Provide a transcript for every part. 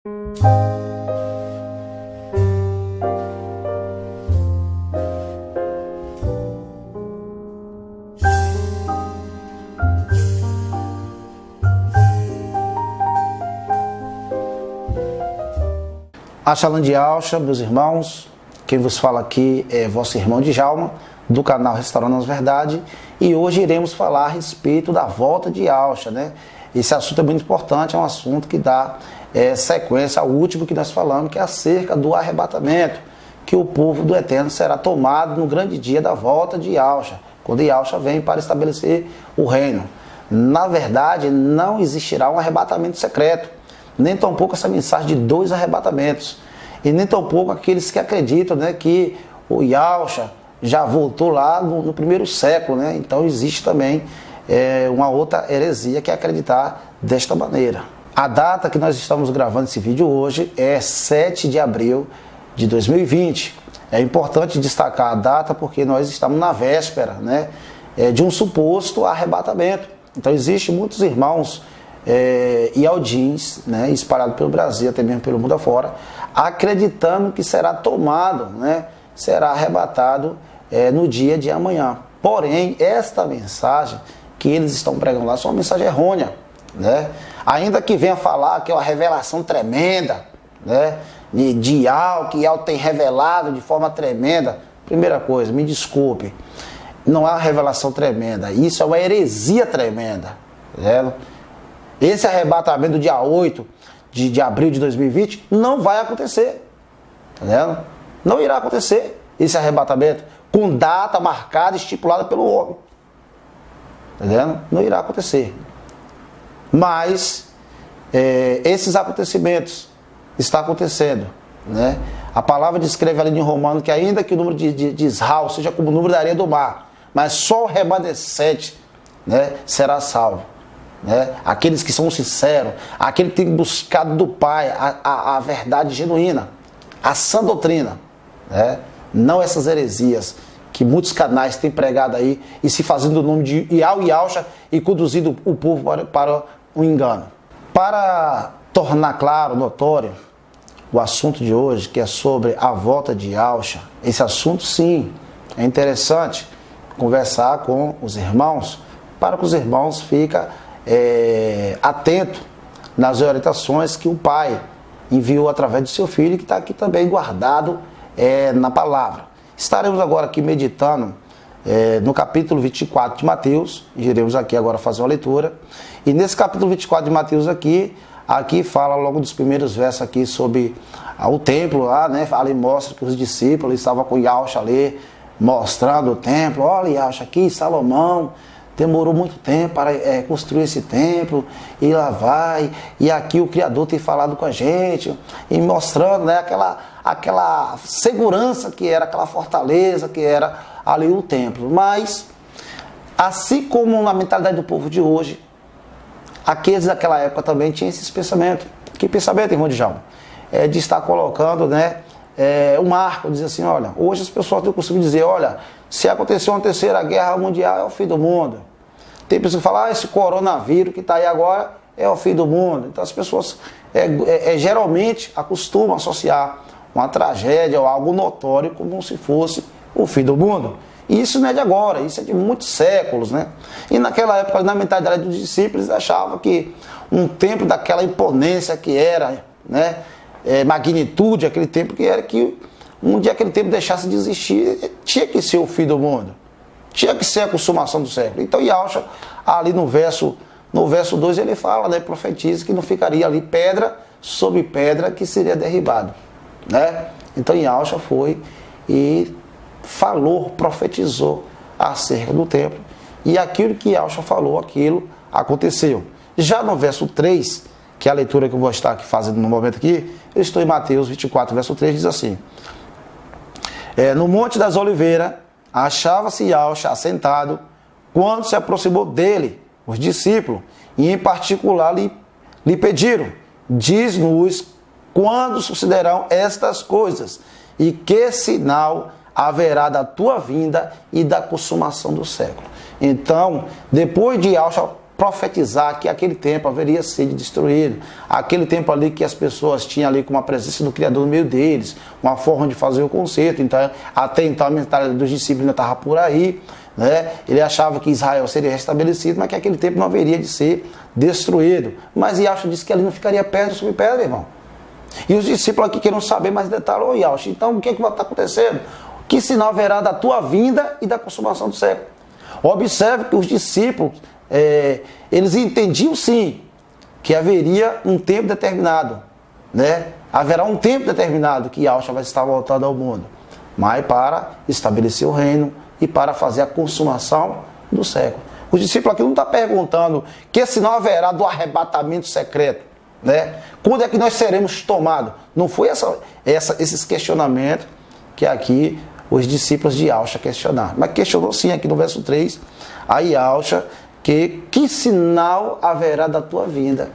Shalom de Alcha, meus irmãos, quem vos fala aqui é vosso irmão Djalma, do canal Restaurando as Verdades, e hoje iremos falar a respeito da volta de Alcha, né? Esse assunto é muito importante, é um assunto que dá sequência ao último que nós falamos, que é acerca do arrebatamento, que o povo do Eterno será tomado no grande dia da volta de Alcha, quando Alcha vem para estabelecer o reino. Na verdade, não existirá um arrebatamento secreto, nem tampouco essa mensagem de 2 arrebatamentos, e nem tampouco aqueles que acreditam, né, que o Alcha já voltou lá no primeiro século, né? Então existe também uma outra heresia que é acreditar desta maneira. A data que nós estamos gravando esse vídeo hoje é 7 de abril de 2020. É importante destacar a data porque nós estamos na véspera, né, de um suposto arrebatamento. Então existem muitos irmãos Ialdins, né, espalhados pelo Brasil, até mesmo pelo mundo afora, acreditando que será tomado, né, será arrebatado no dia de amanhã. Porém, esta mensagem que eles estão pregando lá é uma mensagem errônea, né? Ainda que venha falar que é uma revelação tremenda, né, de algo que algo tem revelado de forma tremenda. Primeira coisa, me desculpe, não é uma revelação tremenda, isso é uma heresia tremenda, né? Esse arrebatamento do dia 8 de abril de 2020 não vai acontecer. Tá vendo? Não irá acontecer esse arrebatamento com data marcada, estipulada pelo homem. Tá vendo? Não irá acontecer. Mas esses acontecimentos estão acontecendo, né? A palavra descreve ali em Romano que ainda que o número de Israel seja como o número da areia do mar, mas só o remanescente, né, será salvo. Né? Aqueles que são sinceros, aquele que tem buscado do Pai a verdade genuína, a sã doutrina, né? Não essas heresias que muitos canais têm pregado aí e se fazendo o nome de Ial e Alcha e conduzindo o povo para o engano. Para tornar claro, notório, o assunto de hoje, que é sobre a volta de Alcha, esse assunto sim, é interessante conversar com os irmãos, para que os irmãos fiquem atento nas orientações que o Pai enviou através do seu Filho, que está aqui também guardado na palavra. Estaremos agora aqui meditando no capítulo 24 de Mateus, e iremos aqui agora fazer uma leitura, e nesse capítulo 24 de Mateus aqui fala logo dos primeiros versos aqui sobre o templo lá, né? Ali mostra que os discípulos estavam com Alcha ali, mostrando o templo. Olha, Alcha, aqui Salomão demorou muito tempo para construir esse templo, e lá vai, e aqui o Criador tem falado com a gente, e mostrando, né, aquela segurança que era, aquela fortaleza que era ali o templo. Mas, assim como na mentalidade do povo de hoje, aqueles daquela época também tinham esses pensamentos. Que pensamento, irmão Djalma? De estar colocando, né, um marco, dizer assim, olha, hoje as pessoas têm o costume de dizer, olha, se acontecer uma terceira guerra mundial é o fim do mundo. Tem pessoas que falam, esse coronavírus que está aí agora é o fim do mundo. Então as pessoas geralmente acostumam a associar uma tragédia ou algo notório como se fosse o fim do mundo. E isso não é de agora, isso é de muitos séculos, né? E naquela época, na mentalidade dos discípulos, achavam que um tempo daquela imponência que era, né, magnitude, aquele tempo que era que um dia aquele tempo deixasse de existir, tinha que ser o fim do mundo. Tinha que ser a consumação do século. Então, Alcha, ali no verso 2, ele fala, né, profetiza que não ficaria ali pedra sobre pedra que seria derribado, né? Então, Alcha foi e falou, profetizou acerca do templo. E aquilo que Alcha falou, aquilo aconteceu. Já no verso 3, que é a leitura que eu vou estar aqui fazendo no momento aqui, eu estou em Mateus 24, verso 3, diz assim: no Monte das Oliveiras, achava-se Alcha assentado, quando se aproximou dele os discípulos, e em particular lhe pediram, diz-nos quando sucederão estas coisas, e que sinal haverá da tua vinda e da consumação do século. Então, depois de Alcha profetizar que aquele tempo haveria sido destruído, aquele tempo ali que as pessoas tinham ali com a presença do Criador no meio deles, uma forma de fazer o conserto. Então, até então a mentalidade dos discípulos ainda estava por aí, né? Ele achava que Israel seria restabelecido, mas que aquele tempo não haveria de ser destruído. Mas Yahshua disse que ali não ficaria pedra sobre pedra, irmão. E os discípulos aqui queriam saber mais detalhes. Ô Yahshua, então o que vai estar acontecendo? Que sinal haverá da tua vinda e da consumação do século? Observe que os discípulos, eles entendiam sim que haveria um tempo determinado, né? Haverá um tempo determinado que Yahshua vai estar voltando ao mundo, mas para estabelecer o reino e para fazer a consumação do século. Os discípulos aqui não estão perguntando que sinal haverá do arrebatamento secreto, né? Quando é que nós seremos tomados? Não foi esses questionamentos que aqui os discípulos de Yahshua questionaram. Mas questionou sim aqui no verso 3, a Yahshua, que sinal haverá da tua vinda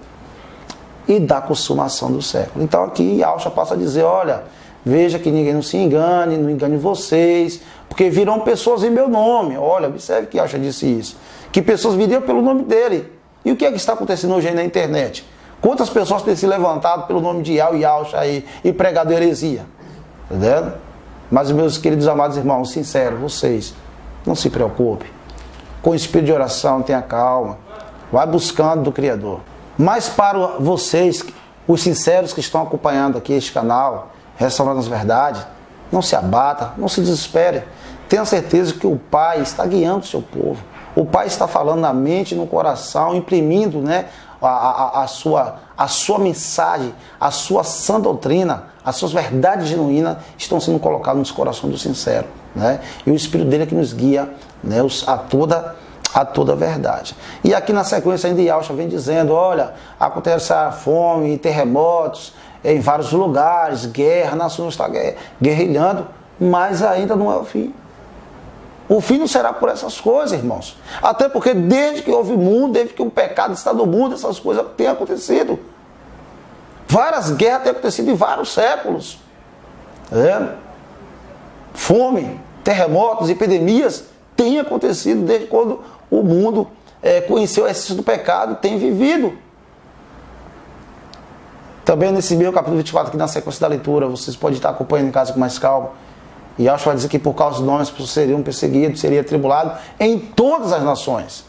e da consumação do século. Então aqui Yahshua passa a dizer, olha, veja que ninguém não se engane, não engane vocês, porque virão pessoas em meu nome. Olha, observe que Yahshua disse isso, que pessoas viriam pelo nome dele. E o que é que está acontecendo hoje aí na internet? Quantas pessoas têm se levantado pelo nome de Yahshua e pregado heresia? Entendeu? Mas, meus queridos amados irmãos, sinceros, vocês, não se preocupem. Com o espírito de oração, tenha calma. Vai buscando do Criador. Mas para vocês, os sinceros que estão acompanhando aqui este canal, Restaurando as Verdades, não se abata, não se desespere. Tenha certeza que o Pai está guiando o seu povo. O Pai está falando na mente e no coração, imprimindo, né, a sua mensagem, a sua sã doutrina, as suas verdades genuínas estão sendo colocadas nos corações do sincero, né? E o Espírito dele é que nos guia, né, a toda a verdade. E aqui na sequência ainda Yahshua vem dizendo, olha, acontece a fome, terremotos em vários lugares, guerra, nações estão guerrilhando, mas ainda não é o fim. O fim não será por essas coisas, irmãos. Até porque desde que houve mundo, desde que o pecado está no mundo, essas coisas têm acontecido. Várias guerras têm acontecido em vários séculos. Fome, terremotos, epidemias têm acontecido desde quando o mundo conheceu o excesso do pecado, tem vivido. Também nesse meio capítulo 24, aqui na sequência da leitura, vocês podem estar acompanhando em casa com mais calma. E Yahshua vai dizer que por causa do nome as pessoas seriam perseguidas, seriam atribuladas em todas as nações.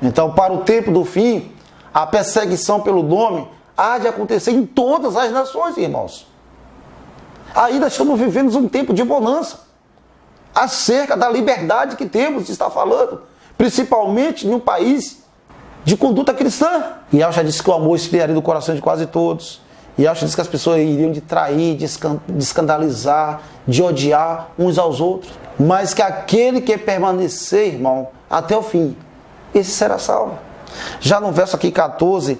Então, para o tempo do fim, a perseguição pelo nome há de acontecer em todas as nações, irmãos. Ainda estamos vivendo um tempo de bonança. Acerca da liberdade que temos de estar falando, principalmente em um país de conduta cristã. E Yahshua disse que o amor esfriaria do coração de quase todos. E Yahshua disse que as pessoas iriam de trair, de escandalizar, de odiar uns aos outros. Mas que aquele que permanecer, irmão, até o fim, esse será salvo. Já no verso aqui 14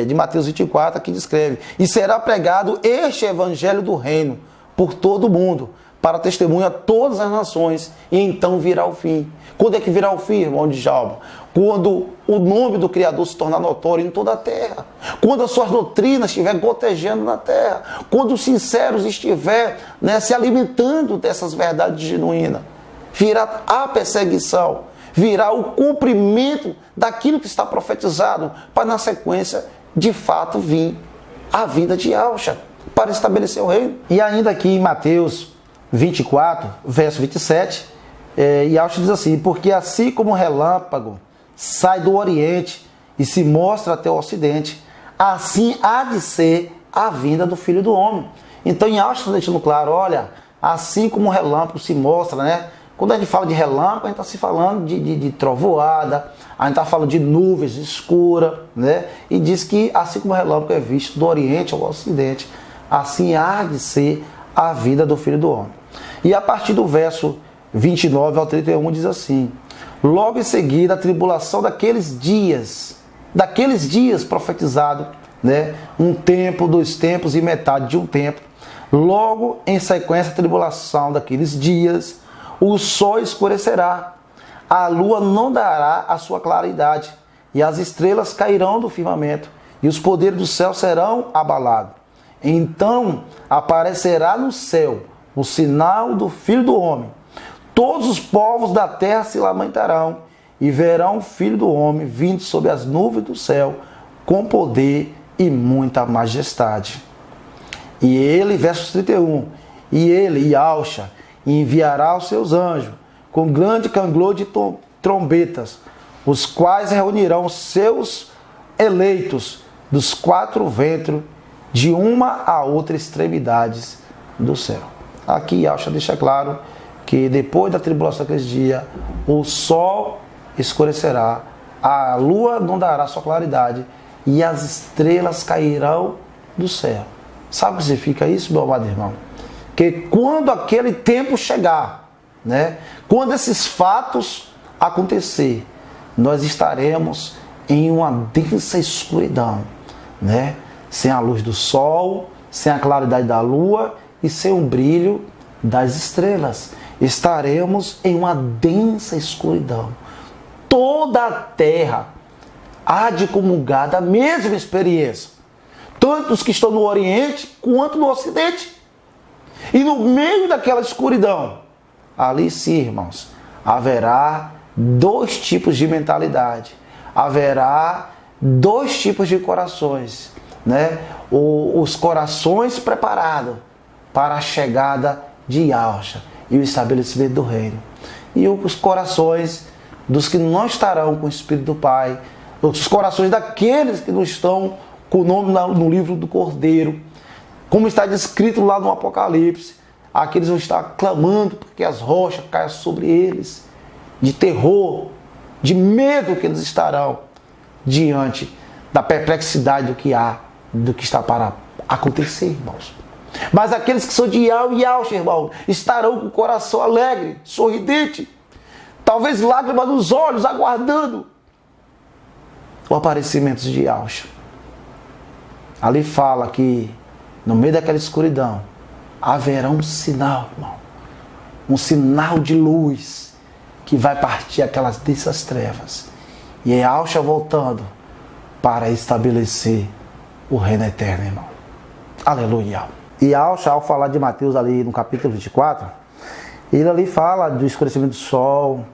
de Mateus 24, aqui descreve: e será pregado este evangelho do reino por todo o mundo, para testemunha a todas as nações, e então virá o fim. Quando é que virá o fim, irmão de Djalma? Quando o nome do Criador se tornar notório em toda a terra. Quando as suas doutrinas estiverem gotejando na terra. Quando os sinceros estiverem, né, se alimentando dessas verdades genuínas. Virá a perseguição. Virá o cumprimento daquilo que está profetizado. Para na sequência, de fato, vir a vinda de Yahshua para estabelecer o reino. E ainda aqui em Mateus 24, verso 27, Yahshua diz assim: porque assim como o relâmpago sai do Oriente e se mostra até o Ocidente, assim há de ser a vinda do Filho do Homem. Então Yahshua está deixando claro, olha, assim como o relâmpago se mostra, né? Quando a gente fala de relâmpago, a gente está se falando de trovoada, a gente está falando de nuvens escuras, né? E diz que assim como o relâmpago é visto do Oriente ao Ocidente, assim há de ser a vida do Filho do Homem. E a partir do verso 29 ao 31 diz assim: logo em seguida a tribulação daqueles dias profetizado, né? Um tempo, 2 tempos e metade de um tempo. Logo em sequência a tribulação daqueles dias, o sol escurecerá, a lua não dará a sua claridade, e as estrelas cairão do firmamento, e os poderes do céu serão abalados. Então aparecerá no céu o sinal do Filho do Homem. Todos os povos da terra se lamentarão, e verão o Filho do Homem vindo sobre as nuvens do céu, com poder e muita majestade. E ele, verso 31, e ele, Yahshua, enviará os seus anjos, com grande canglor de trombetas, os quais reunirão os seus eleitos dos quatro ventos, de uma a outra extremidades do céu. Aqui Yahshua deixa claro que depois da tribulação daqueles dias, o sol escurecerá, a lua não dará sua claridade e as estrelas cairão do céu. Sabe o que significa isso, meu amado irmão? Que quando aquele tempo chegar, né, quando esses fatos acontecer, nós estaremos em uma densa escuridão, né? Sem a luz do sol, sem a claridade da lua e sem o brilho das estrelas. Estaremos em uma densa escuridão. Toda a terra há de comungar da mesma experiência, tanto os que estão no Oriente quanto no Ocidente. E no meio daquela escuridão, ali sim, irmãos, haverá dois tipos de mentalidade, haverá dois tipos de corações, né? Os corações preparados para a chegada de Yahshua e o estabelecimento do reino, e os corações dos que não estarão com o Espírito do Pai, os corações daqueles que não estão com o nome no livro do Cordeiro, como está descrito lá no Apocalipse. Aqueles vão estar clamando porque as rochas caiam sobre eles, de terror, de medo que eles estarão diante da perplexidade do que há, do que está para acontecer, irmãos. Mas aqueles que são de Yahshua, irmão, estarão com o coração alegre, sorridente, talvez lágrimas nos olhos, aguardando o aparecimento de Yahshua. Ali fala que no meio daquela escuridão haverá um sinal, irmão, um sinal de luz que vai partir aquelas densas trevas. E é Yahshua voltando para estabelecer o reino eterno, irmão. Aleluia. E Yahshua, ao falar de Mateus ali no capítulo 24, ele ali fala do escurecimento do sol,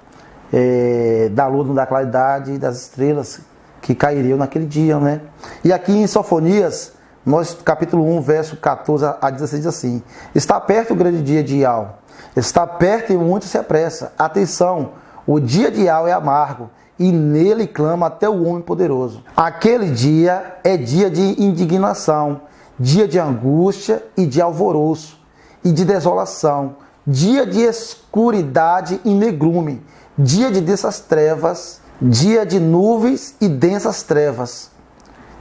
da lua, da claridade e das estrelas que cairiam naquele dia, né? E aqui em Sofonias, nós, capítulo 1, verso 14 a 16, diz assim: está perto o grande dia de Yahweh, está perto e muito se apressa. Atenção, o dia de Yahweh é amargo, e nele clama até o homem poderoso. Aquele dia é dia de indignação, dia de angústia e de alvoroço, e de desolação, dia de escuridade e negrume, dia de densas trevas, dia de nuvens e densas trevas,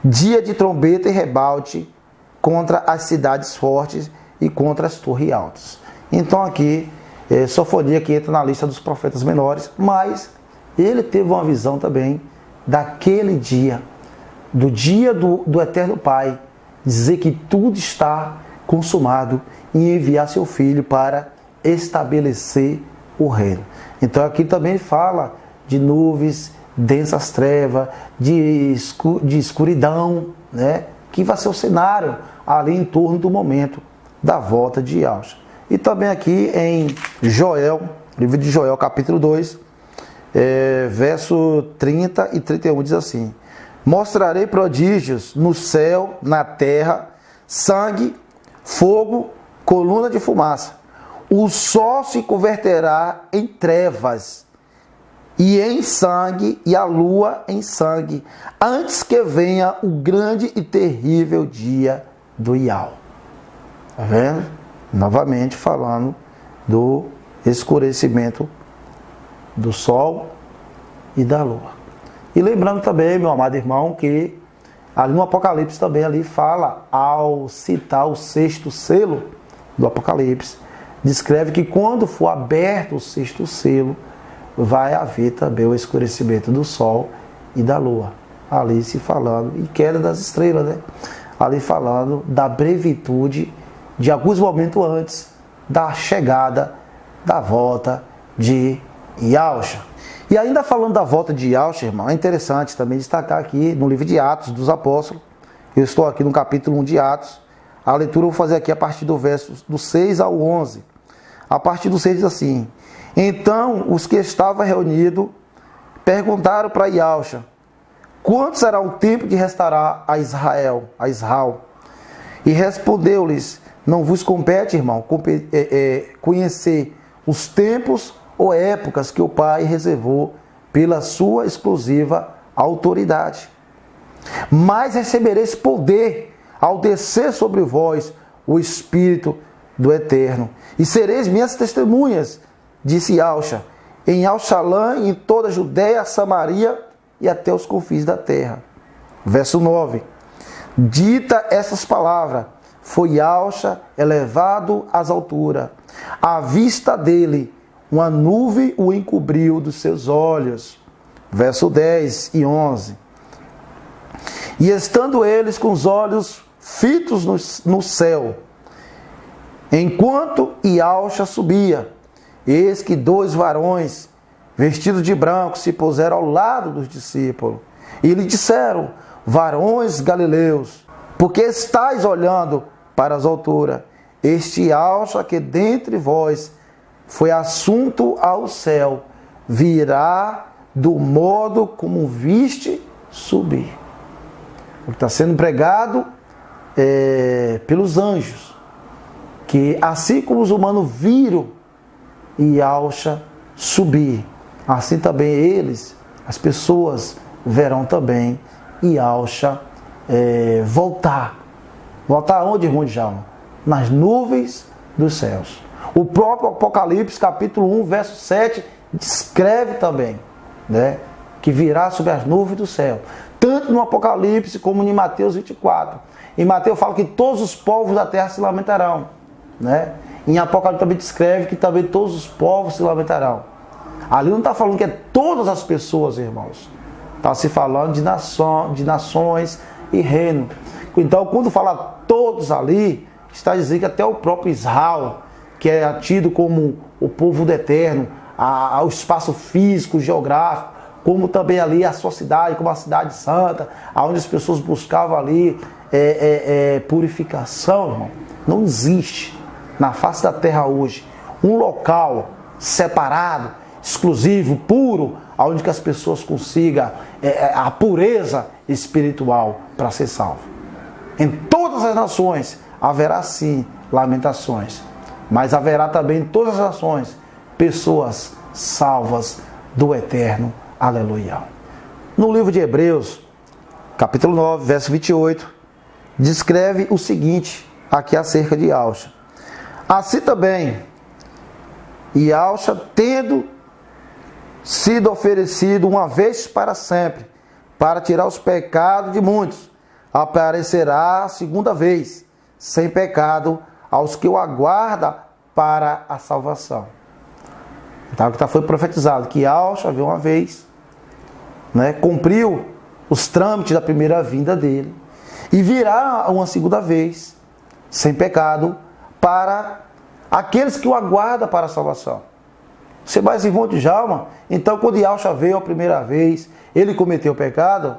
dia de trombeta e rebalte contra as cidades fortes e contra as torres altas. Então aqui, Sofonia que entra na lista dos profetas menores, mas ele teve uma visão também daquele dia, do dia do Eterno Pai, dizer que tudo está consumado e enviar seu Filho para estabelecer o reino. Então aqui também fala de nuvens, densas trevas, de escuridão, né? Que vai ser o cenário ali em torno do momento da volta de Yahshua. E também aqui em Joel, livro de Joel, capítulo 2, verso 30 e 31, diz assim: mostrarei prodígios no céu, na terra, sangue, fogo, coluna de fumaça. O sol se converterá em trevas e em sangue, e a lua em sangue, antes que venha o grande e terrível dia do Yahweh. Está vendo? Novamente falando do escurecimento do sol e da lua. E lembrando também, meu amado irmão, que ali no Apocalipse também ali fala, ao citar o sexto selo do Apocalipse, descreve que quando for aberto o sexto selo, vai haver também o escurecimento do sol e da lua. Ali se falando, e queda das estrelas, né? Ali falando da brevitude de alguns momentos antes da chegada, da volta de Yahshua. E ainda falando da volta de Yahshua, irmão, é interessante também destacar aqui no livro de Atos dos Apóstolos. Eu estou aqui no capítulo 1 de Atos. A leitura eu vou fazer aqui a partir do verso do 6 ao 11. A partir do 6 diz assim: então os que estavam reunidos perguntaram para Yausha: quanto será o tempo que restará a Israel? E respondeu-lhes: não vos compete, irmão, conhecer os tempos ou épocas que o Pai reservou pela sua exclusiva autoridade. Mas recebereis poder ao descer sobre vós o Espírito do Eterno, e sereis minhas testemunhas, disse Yausha, em Jerusalém, em toda a Judéia, Samaria e até os confins da terra. Verso 9. Dita essas palavras, foi Yausha elevado às alturas. À vista dele, uma nuvem o encobriu dos seus olhos. Verso 10 e 11. E estando eles com os olhos fitos no céu, enquanto Yausha subia, eis que 2 varões, vestidos de branco, se puseram ao lado dos discípulos. E lhe disseram: varões galileus, por que estáis olhando para as alturas? Este Yausha que dentre vós foi assunto ao céu, virá do modo como viste subir. O que está sendo pregado pelos anjos, que assim como os humanos viram Yausha subir, assim também eles, as pessoas, verão também Yausha voltar. Voltar aonde, irmão Djalma? Nas nuvens dos céus. O próprio Apocalipse, capítulo 1, verso 7, descreve também, né, que virá sobre as nuvens do céu. Tanto no Apocalipse como em Mateus 24. Em Mateus fala que todos os povos da terra se lamentarão, né? Em Apocalipse também descreve que também todos os povos se lamentarão. Ali não está falando que é todas as pessoas, irmãos. Está se falando de nações e reino. Então, quando fala todos ali, está dizendo que até o próprio Israel, que é tido como o povo do Eterno, o espaço físico, geográfico, como também ali a sua cidade, como a cidade santa, onde as pessoas buscavam ali purificação, irmão. Não existe na face da terra hoje um local separado, exclusivo, puro, onde que as pessoas consigam a pureza espiritual para ser salvo. Em todas as nações haverá sim lamentações, mas haverá também em todas as nações pessoas salvas do Eterno. Aleluia. No livro de Hebreus, capítulo 9, verso 28, descreve o seguinte aqui acerca de Yausha. Assim também, Yausha, tendo sido oferecido uma vez para sempre, para tirar os pecados de muitos, aparecerá a segunda vez, sem pecado, aos que o aguardam para a salvação. Então, o que foi profetizado, que Yausha veio uma vez, né, cumpriu os trâmites da primeira vinda dele, e virá uma segunda vez, sem pecado, para aqueles que o aguardam para a salvação. Você mais irmão de Djalma? Então, quando Yausha veio a primeira vez, ele cometeu pecado?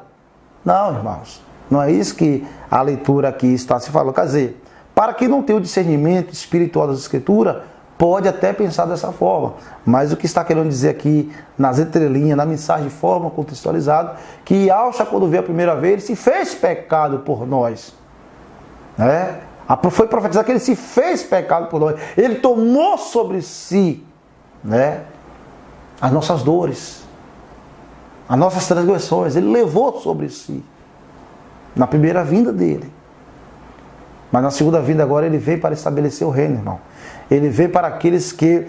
Não, irmãos. Não é isso que a leitura aqui está se falando. Quer dizer, para quem não tem o discernimento espiritual das Escrituras, pode até pensar dessa forma. Mas o que está querendo dizer aqui, nas entrelinhas, na mensagem de forma contextualizada, que Yausha, quando veio a primeira vez, ele se fez pecado por nós. Né? Foi profetizado que ele se fez pecado por nós. Ele tomou sobre si, né, as nossas dores, as nossas transgressões. Ele levou sobre si na primeira vinda dele. Mas na segunda vinda agora ele veio para estabelecer o reino, irmão. Ele veio para aqueles que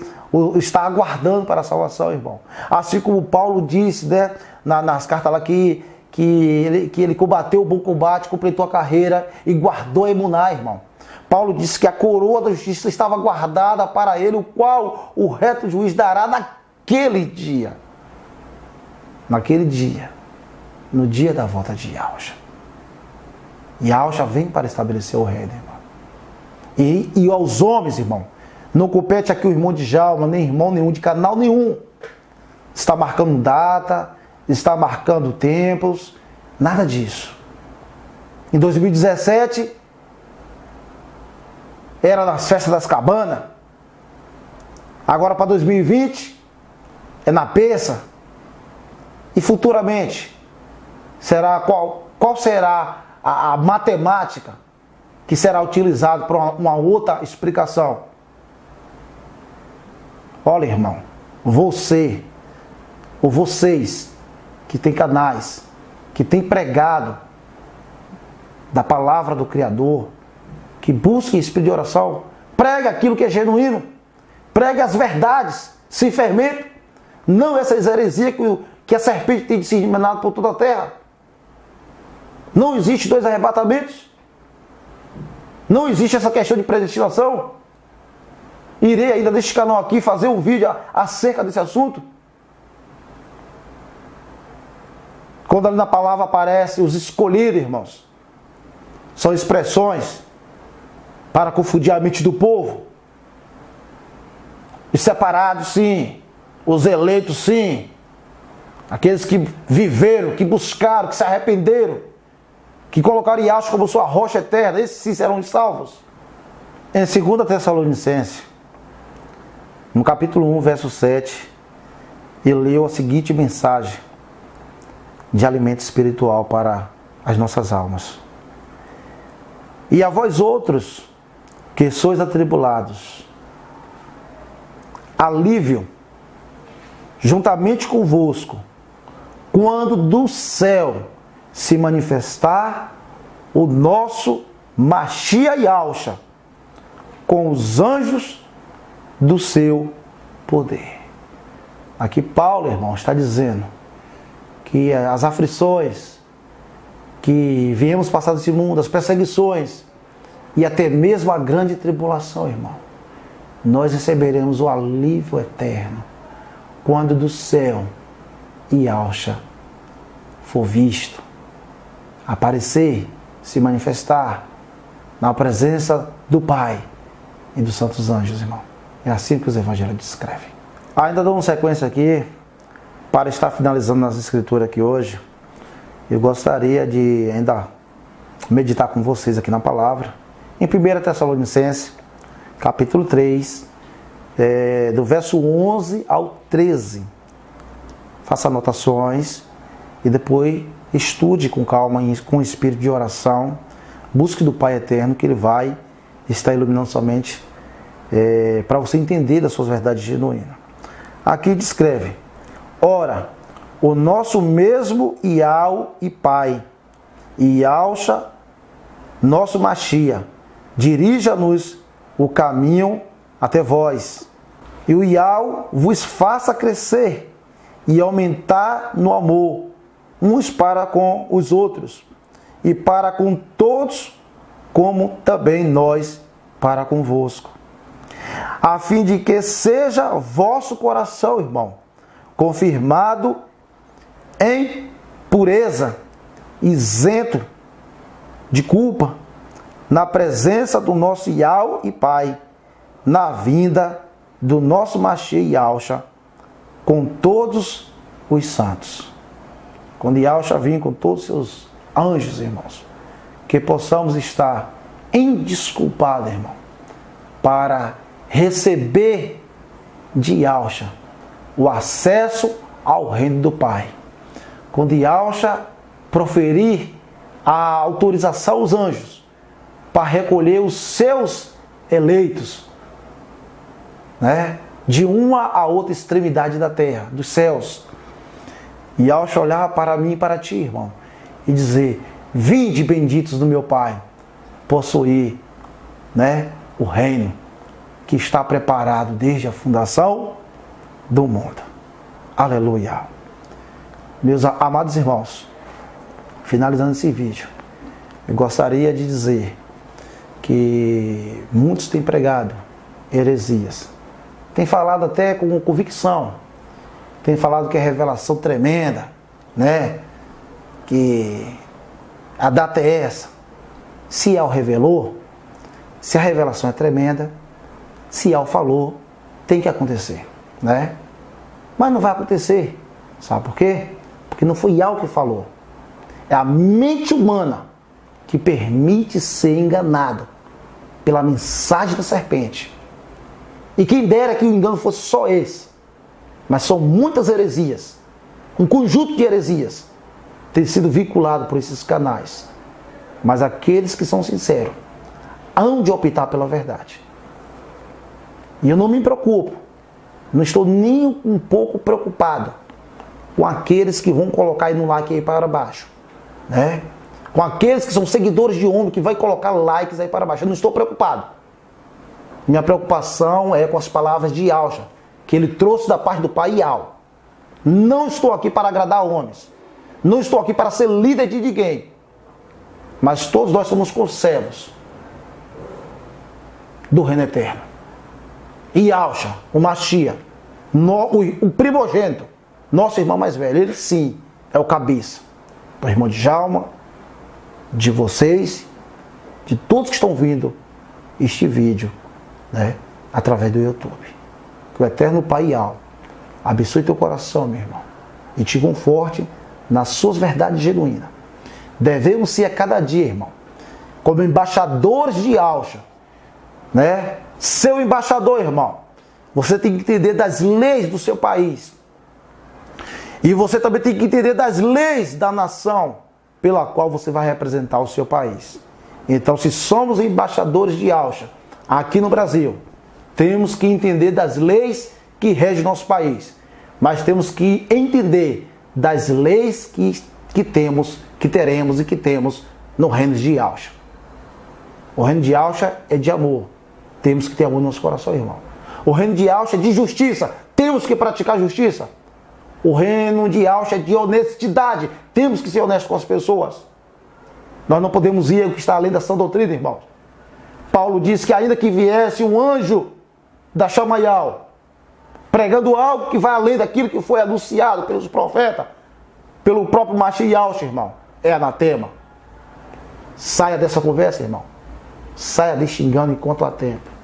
está aguardando para a salvação, irmão. Assim como Paulo disse, né, nas cartas lá que ele combateu o bom combate, completou a carreira e guardou a emuná, irmão. Paulo disse que a coroa da justiça estava guardada para ele, o qual o reto juiz dará naquele dia. Naquele dia. No dia da volta de Yausha. Yausha vem para estabelecer o reino, irmão. E aos homens, irmão, não compete aqui o irmão de Djalma, nem irmão nenhum de canal nenhum. Está marcando data, está marcando tempos, nada disso. Em 2017, era nas festas das cabanas. Agora para 2020, é na peça. E futuramente, qual será a matemática que será utilizada para uma outra explicação? Olha, irmão, você ou vocês que têm canais, que têm pregado da palavra do Criador, que busquem espírito de oração, pregue aquilo que é genuíno, pregue as verdades, sem fermento, não essas heresias que a serpente tem disseminado por toda a terra. Não existe 2 arrebatamentos, não existe essa questão de predestinação. Irei ainda neste canal aqui fazer um vídeo acerca desse assunto. Quando ali na palavra aparece os escolhidos, irmãos, são expressões para confundir a mente do povo. Os separados, sim. Os eleitos, sim. Aqueles que viveram, que buscaram, que se arrependeram, que colocaram Yahshua como sua rocha eterna, esses sim serão salvos. Em 2 Tessalonicenses, no capítulo 1, verso 7, ele leu a seguinte mensagem de alimento espiritual para as nossas almas. E a vós outros, que sois atribulados, alívio juntamente convosco, quando do céu se manifestar o nosso Mashiach Yahshua, com os anjos do seu poder. Aqui Paulo, irmão, está dizendo que as aflições que viemos passar desse mundo, as perseguições e até mesmo a grande tribulação, irmão, nós receberemos o alívio eterno quando do céu Yahshua for visto, aparecer, se manifestar na presença do Pai e dos santos anjos, irmão. É assim que os evangelhos descrevem. Ainda dou uma sequência aqui, para estar finalizando nas escrituras aqui hoje. Eu gostaria de ainda meditar com vocês aqui na palavra. Em 1 Tessalonicenses, capítulo 3, do verso 11 ao 13. Faça anotações e depois estude com calma, com espírito de oração. Busque do Pai Eterno, que Ele vai estar iluminando somente para você entender das suas verdades genuínas. Aqui descreve: ora, o nosso mesmo Yahweh e Pai, Yahshua, nosso Mashiach, dirija-nos o caminho até vós. E o Yahweh vos faça crescer e aumentar no amor, uns para com os outros, e para com todos, como também nós para convosco. A fim de que seja vosso coração, irmão, confirmado em pureza, isento de culpa, na presença do nosso Yahweh e Pai, na vinda do nosso Mashiach Yahshua, com todos os santos. Quando Yahshua vir com todos os seus anjos, irmãos, que possamos estar indesculpados, irmão, para receber de Yahshua o acesso ao reino do Pai. Quando Yahshua proferir a autorização aos anjos para recolher os seus eleitos, né, de uma a outra extremidade da terra, dos céus, Yahshua olhar para mim e para ti, irmão, e dizer: vinde benditos do meu Pai, possuir, né, o reino que está preparado desde a fundação do mundo. Aleluia. Meus amados irmãos, finalizando esse vídeo, eu gostaria de dizer que muitos têm pregado heresias, têm falado até com convicção, têm falado que é revelação tremenda, né? Que a data é essa. Se El revelou, se a revelação é tremenda, se El falou, tem que acontecer, né? Mas não vai acontecer. Sabe por quê? Porque não foi El que falou. É a mente humana que permite ser enganado pela mensagem da serpente. E quem dera que o engano fosse só esse. Mas são muitas heresias um conjunto de heresias tem sido vinculado por esses canais. Mas aqueles que são sinceros hão de optar pela verdade. E eu não me preocupo, não estou nem um pouco preocupado com aqueles que vão colocar aí no like aí para baixo, né? Com aqueles que são seguidores de homem que vai colocar likes aí para baixo. Eu não estou preocupado. Minha preocupação é com as palavras de Yahshua, que ele trouxe da parte do Pai Yahweh. Não estou aqui para agradar homens. Não estou aqui para ser líder de ninguém. Mas todos nós somos conservos do reino eterno. E Yahshua, o Mashiach, o primogênito, nosso irmão mais velho, ele sim é o cabeça do irmão de Djalma, de vocês, de todos que estão vendo este vídeo, né, através do YouTube. Que o eterno Pai Yahweh abençoe teu coração, meu irmão, e te conforte nas suas verdades genuínas. Devemos ser a cada dia, irmão, como embaixadores de Yahshua, né? Seu embaixador, irmão, você tem que entender das leis do seu país. E você também tem que entender das leis da nação pela qual você vai representar o seu país. Então, se somos embaixadores de Yahshua aqui no Brasil, temos que entender das leis que regem nosso país. Mas temos que entender das leis que temos, que teremos e que temos no reino de Yahshua. O reino de Yahshua é de amor. Temos que ter amor no nosso coração, irmão. O reino de Yahshua é de justiça. Temos que praticar justiça. O reino de Yahshua é de honestidade. Temos que ser honestos com as pessoas. Nós não podemos ir ao que está além da sã doutrina, irmãos. Paulo disse que ainda que viesse um anjo da Chamayal, pregando algo que vai além daquilo que foi anunciado pelos profetas, pelo próprio Mashiach, irmão, é anatema. Saia dessa conversa, irmão. Saia deste engano enquanto há tempo.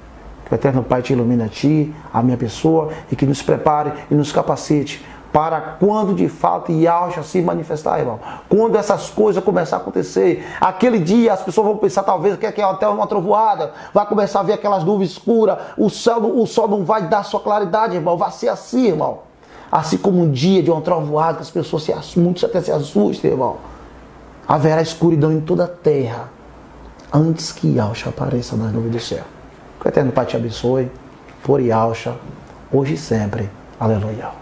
Que o eterno Pai te ilumine a ti, a minha pessoa, e que nos prepare e nos capacite para quando de fato Yahshua se manifestar, irmão. Quando essas coisas começar a acontecer, aquele dia as pessoas vão pensar talvez que é até uma trovoada, vai começar a ver aquelas nuvens escuras, o sol não vai dar sua claridade, irmão. Vai ser assim, irmão. Assim como um dia de uma trovoada, que as pessoas muitos até se assustam, irmão. Haverá escuridão em toda a terra, antes que Yahshua apareça nas nuvens do céu. Que o eterno Pai te abençoe, por Yahshua, hoje e sempre. Aleluia.